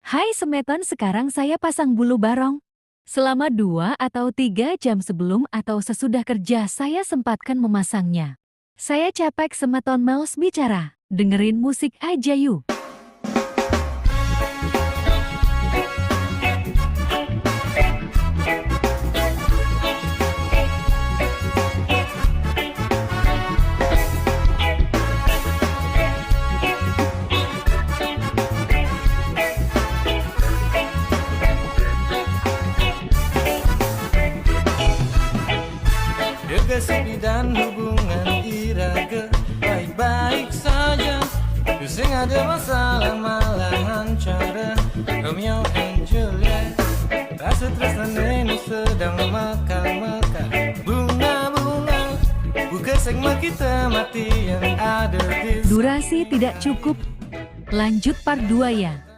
Hai Semeton, sekarang saya pasang bulu barong. Selama 2 atau 3 jam sebelum atau sesudah kerja saya sempatkan memasangnya. Saya capek Semeton males bicara. Dengerin musik aja yuk. Kasih dan hubungan iraga baik-baik saja. Pusing ada masalah malahan cara Romeo and Juliet. Rasa tresna ini sedang mekar-mekar. Bunga-bunga bukan segma kita mati yang ada di. Durasi tidak cukup. Lanjut part 2 ya.